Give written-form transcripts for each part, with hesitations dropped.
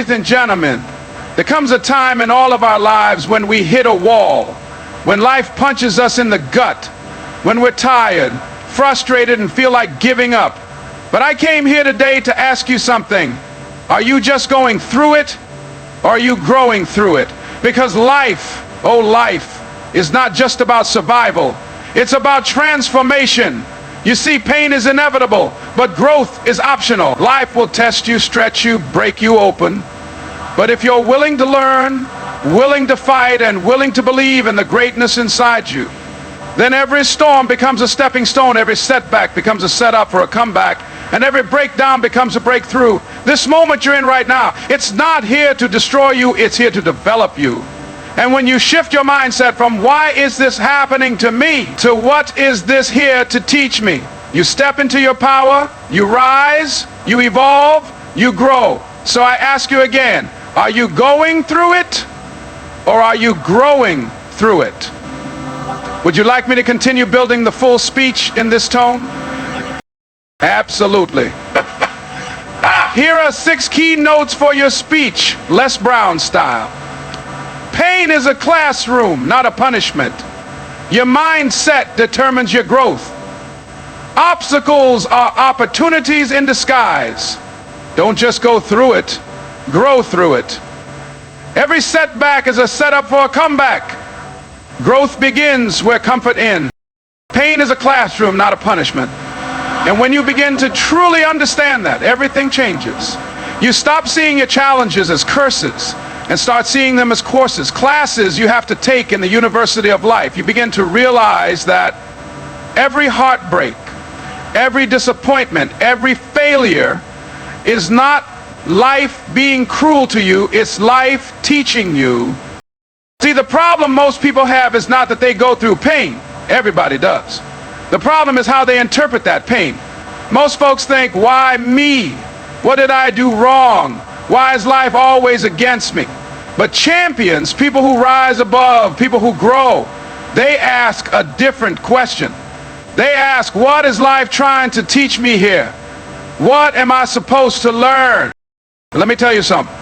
Ladies and gentlemen, there comes a time in all of our lives when we hit a wall, when life punches us in the gut, when we're tired, frustrated, and feel like giving up. But I came here today to ask you something. Are you just going through it, or are you growing through it? Because life, oh life, is not just about survival. It's about transformation. You see, pain is inevitable, but growth is optional. Life will test you, stretch you, break you open. But if you're willing to learn, willing to fight, and willing to believe in the greatness inside you, then every storm becomes a stepping stone, every setback becomes a setup for a comeback, and every breakdown becomes a breakthrough. This moment you're in right now, it's not here to destroy you, it's here to develop you. And when you shift your mindset from why is this happening to me to what is this here to teach me, you step into your power, you rise, you evolve, you grow. So I ask you again, are you going through it, or are you growing through it? Would you like me to continue building the full speech in this tone? Absolutely. Here are 6 key notes for your speech, Les Brown style. Pain is a classroom, not a punishment. Your mindset determines your growth. Obstacles are opportunities in disguise. Don't just go through it, grow through it. Every setback is a setup for a comeback. Growth begins where comfort ends. Pain is a classroom, not a punishment. And when you begin to truly understand that, everything changes. You stop seeing your challenges as curses and start seeing them as courses, classes you have to take in the university of life. You begin to realize that every heartbreak, every disappointment, every failure is not life being cruel to you, it's life teaching you. See, the problem most people have is not that they go through pain. Everybody does. The problem is how they interpret that pain. Most folks think, why me? What did I do wrong? Why is life always against me? But champions, people who rise above, people who grow, they ask a different question. They ask, what is life trying to teach me here? What am I supposed to learn? Let me tell you something.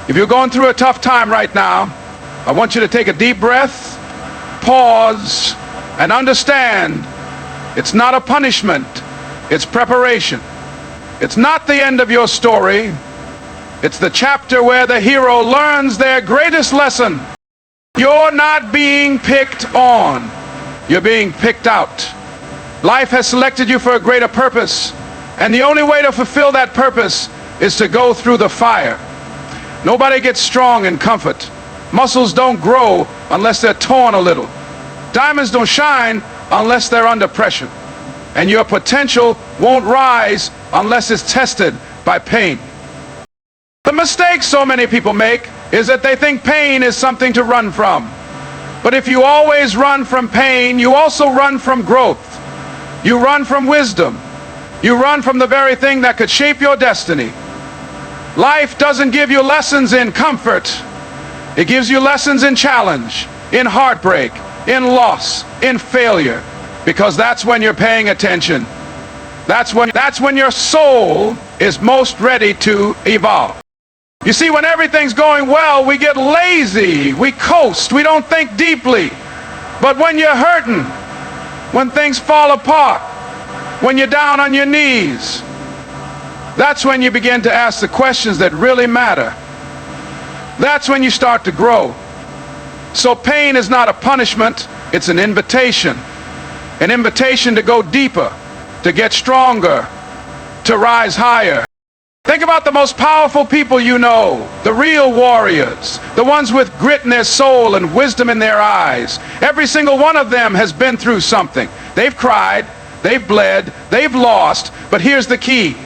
If you're going through a tough time right now, I want you to take a deep breath, pause, and understand it's not a punishment, it's preparation. It's not the end of your story. It's the chapter where the hero learns their greatest lesson. You're not being picked on. You're being picked out. Life has selected you for a greater purpose, and the only way to fulfill that purpose is to go through the fire. Nobody gets strong in comfort. Muscles don't grow unless they're torn a little. Diamonds don't shine unless they're under pressure. And your potential won't rise unless it's tested by pain. The mistake so many people make is that they think pain is something to run from. But if you always run from pain, you also run from growth. You run from wisdom. You run from the very thing that could shape your destiny. Life doesn't give you lessons in comfort. It gives you lessons in challenge, in heartbreak, in loss, in failure, because that's when you're paying attention. That's when your soul is most ready to evolve. You see, when everything's going well, we get lazy, we coast, we don't think deeply. But when you're hurting, when things fall apart, when you're down on your knees, that's when you begin to ask the questions that really matter. That's when you start to grow. So pain is not a punishment, it's an invitation. An invitation to go deeper, to get stronger, to rise higher. Think about the most powerful people you know, the real warriors, the ones with grit in their soul and wisdom in their eyes. Every single one of them has been through something. They've cried, they've bled, they've lost, but here's the key.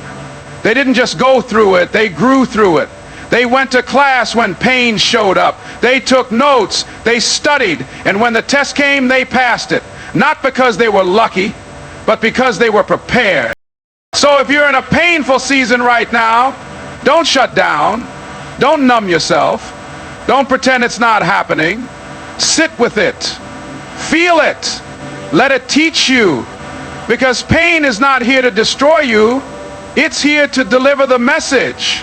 They didn't just go through it, they grew through it. They went to class when pain showed up. They took notes, they studied, and when the test came, they passed it. Not because they were lucky, but because they were prepared. So if you're in a painful season right now, don't shut down. Don't numb yourself. Don't pretend it's not happening. Sit with it. Feel it. Let it teach you. Because pain is not here to destroy you. It's here to deliver the message.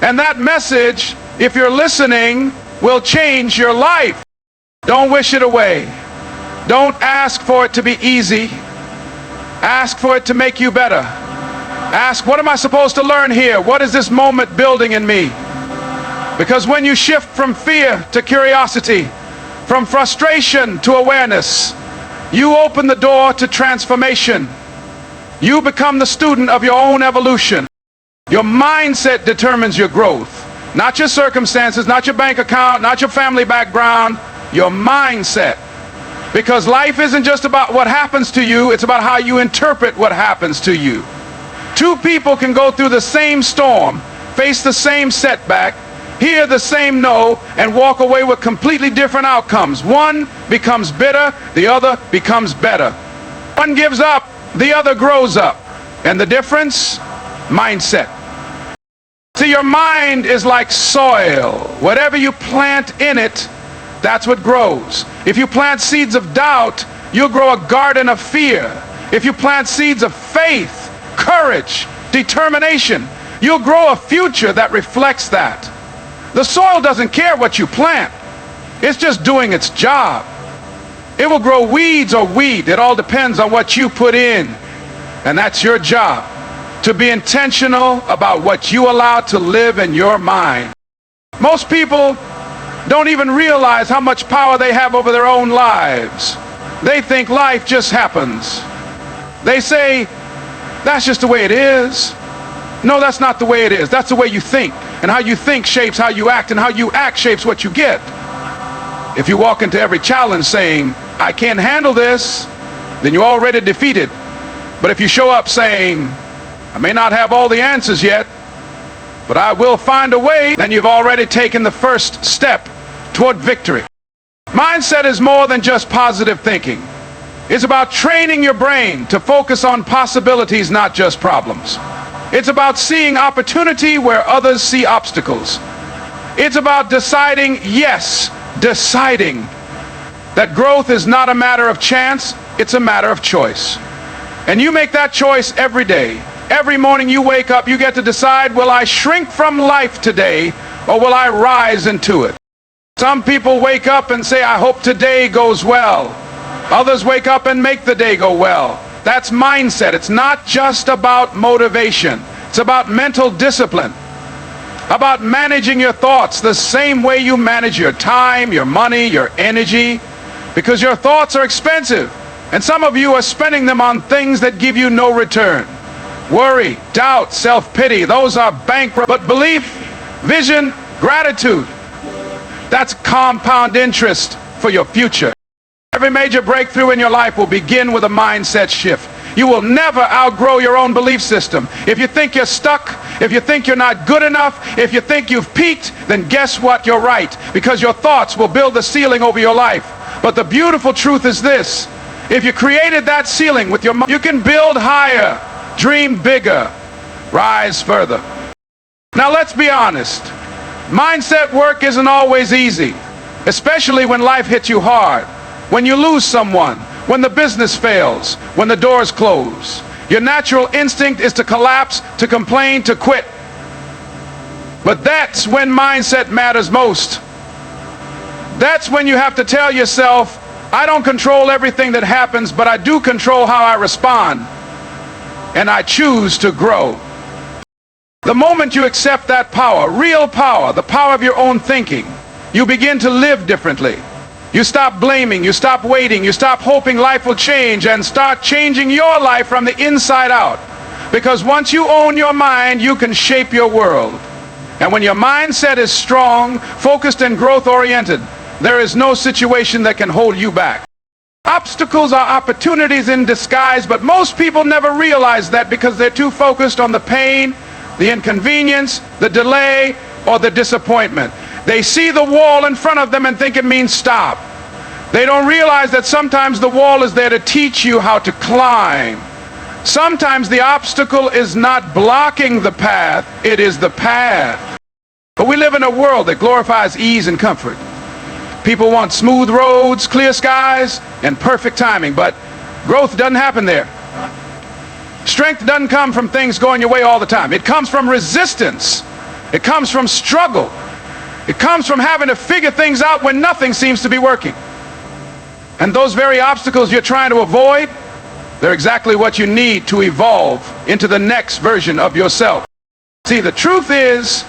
And that message, if you're listening, will change your life. Don't wish it away. Don't ask for it to be easy. Ask for it to make you better. Ask, what am I supposed to learn here? What is this moment building in me? Because when you shift from fear to curiosity, from frustration to awareness, you open the door to transformation. You become the student of your own evolution. Your mindset determines your growth. Not your circumstances, not your bank account, not your family background, your mindset. Because life isn't just about what happens to you, it's about how you interpret what happens to you. Two people can go through the same storm, face the same setback, hear the same no, and walk away with completely different outcomes. One becomes bitter, the other becomes better. One gives up, the other grows up. And the difference? Mindset. See, your mind is like soil. Whatever you plant in it, that's what grows. If you plant seeds of doubt, you'll grow a garden of fear. If you plant seeds of faith, courage, determination, you'll grow a future that reflects that. The soil doesn't care what you plant. It's just doing its job. It will grow weeds or wheat. It all depends on what you put in. And that's your job, to be intentional about what you allow to live in your mind. Most people don't even realize how much power they have over their own lives. They think life just happens. They say, that's just the way it is. No, that's not the way it is. That's the way you think. And how you think shapes how you act, and how you act shapes what you get. If you walk into every challenge saying, I can't handle this, then you're already defeated. But if you show up saying, I may not have all the answers yet, but I will find a way, then you've already taken the first step toward victory. Mindset is more than just positive thinking. It's about training your brain to focus on possibilities, not just problems. It's about seeing opportunity where others see obstacles. It's about deciding that growth is not a matter of chance, it's a matter of choice. And you make that choice every day. Every morning you wake up, you get to decide, will I shrink from life today, or will I rise into it? Some people wake up and say, I hope today goes well. Others wake up and make the day go well. That's mindset. It's not just about motivation. It's about mental discipline, about managing your thoughts the same way you manage your time, your money, your energy, because your thoughts are expensive. And some of you are spending them on things that give you no return. Worry, doubt, self-pity, those are bankrupt. But belief, vision, gratitude, that's compound interest for your future. Every major breakthrough in your life will begin with a mindset shift. You will never outgrow your own belief system. If you think you're stuck, if you think you're not good enough, if you think you've peaked, then guess what? You're right, because your thoughts will build the ceiling over your life. But the beautiful truth is this: if you created that ceiling with your mind, you can build higher, dream bigger, rise further. Now let's be honest. Mindset work isn't always easy, especially when life hits you hard, when you lose someone, when the business fails, when the doors close. Your natural instinct is to collapse, to complain, to quit. But that's when mindset matters most. That's when you have to tell yourself, I don't control everything that happens, but I do control how I respond. And I choose to grow. The moment you accept that power, real power, the power of your own thinking, you begin to live differently. You stop blaming, you stop waiting, you stop hoping life will change, and start changing your life from the inside out. Because once you own your mind, you can shape your world. And when your mindset is strong, focused, and growth-oriented, there is no situation that can hold you back. Obstacles are opportunities in disguise, but most people never realize that because they're too focused on the pain, the inconvenience, the delay, or the disappointment. They see the wall in front of them and think it means stop. They don't realize that sometimes the wall is there to teach you how to climb. Sometimes the obstacle is not blocking the path, it is the path. But we live in a world that glorifies ease and comfort. People want smooth roads, clear skies, and perfect timing, but growth doesn't happen there. Strength doesn't come from things going your way all the time. It comes from resistance It comes from struggle. It comes from having to figure things out when nothing seems to be working. And those very obstacles you're trying to avoid, they're exactly what you need to evolve into the next version of yourself. See, the truth is,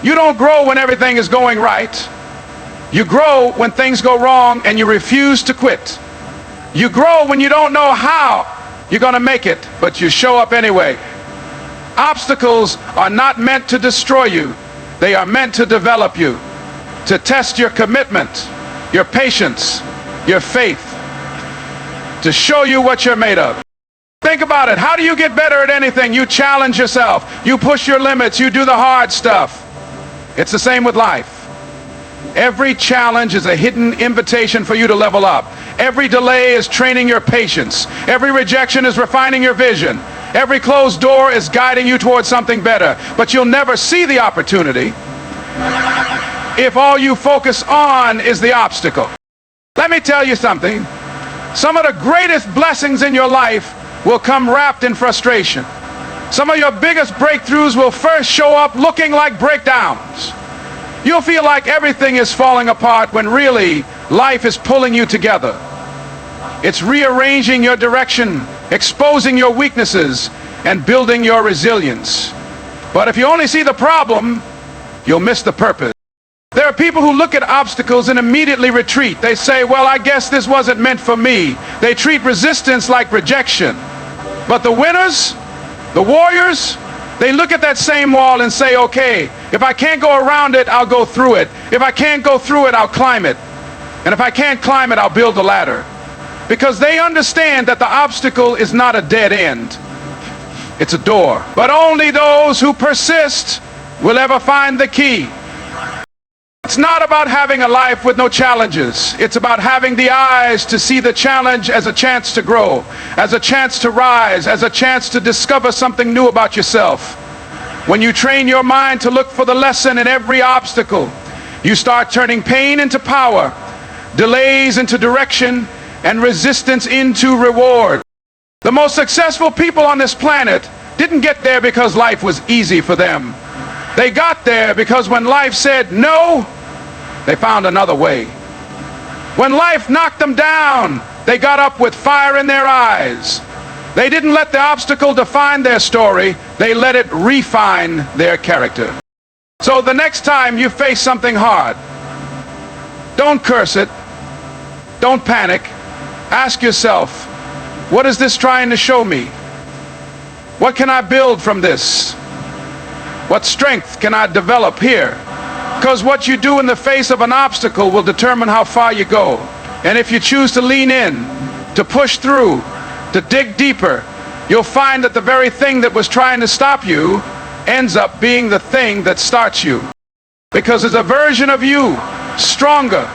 you don't grow when everything is going right. You grow when things go wrong and you refuse to quit. You grow when you don't know how you're going to make it, but you show up anyway. Obstacles are not meant to destroy you. They are meant to develop you, to test your commitment, your patience, your faith, to show you what you're made of. Think about it. How do you get better at anything? You challenge yourself. You push your limits. You do the hard stuff. It's the same with life. Every challenge is a hidden invitation for you to level up. Every delay is training your patience. Every rejection is refining your vision. Every closed door is guiding you towards something better. But you'll never see the opportunity if all you focus on is the obstacle. Let me tell you something. Some of the greatest blessings in your life will come wrapped in frustration. Some of your biggest breakthroughs will first show up looking like breakdowns. You'll feel like everything is falling apart when really life is pulling you together. It's rearranging your direction, exposing your weaknesses, and building your resilience. But if you only see the problem, you'll miss the purpose. There are people who look at obstacles and immediately retreat. They say, well, I guess this wasn't meant for me. They treat resistance like rejection. But the winners, the warriors, they look at that same wall and say, okay, if I can't go around it, I'll go through it. If I can't go through it, I'll climb it. And if I can't climb it, I'll build a ladder. Because they understand that the obstacle is not a dead end. It's a door. But only those who persist will ever find the key. It's not about having a life with no challenges. It's about having the eyes to see the challenge as a chance to grow, as a chance to rise, as a chance to discover something new about yourself. When you train your mind to look for the lesson in every obstacle, you start turning pain into power, delays into direction, and resistance into reward. The most successful people on this planet didn't get there because life was easy for them. They got there because when life said no, they found another way. When life knocked them down, they got up with fire in their eyes. They didn't let the obstacle define their story. They let it refine their character. So the next time you face something hard, don't curse it. Don't panic. Ask yourself, what is this trying to show me? What can I build from this? What strength can I develop here? Because what you do in the face of an obstacle will determine how far you go. And if you choose to lean in, to push through, to dig deeper, you'll find that the very thing that was trying to stop you ends up being the thing that starts you. Because there's a version of you, stronger,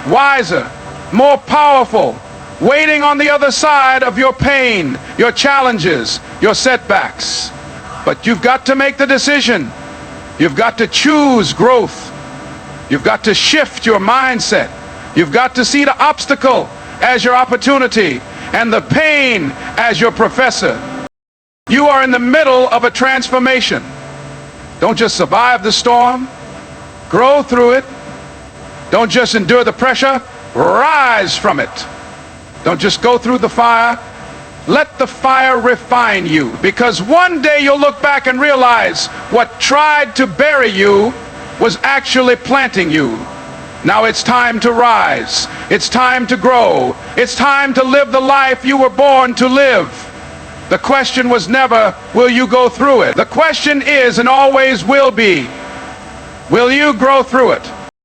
wiser, more powerful, waiting on the other side of your pain, your challenges, your setbacks. But you've got to make the decision. You've got to choose growth. You've got to shift your mindset. You've got to see the obstacle as your opportunity and the pain as your professor. You are in the middle of a transformation. Don't just survive the storm. Grow through it. Don't just endure the pressure. Rise from it. Don't just go through the fire. Let the fire refine you, because one day you'll look back and realize what tried to bury you was actually planting you. Now it's time to rise. It's time to grow. It's time to live the life you were born to live. The question was never, will you go through it? The question is, and always will be, will you grow through it?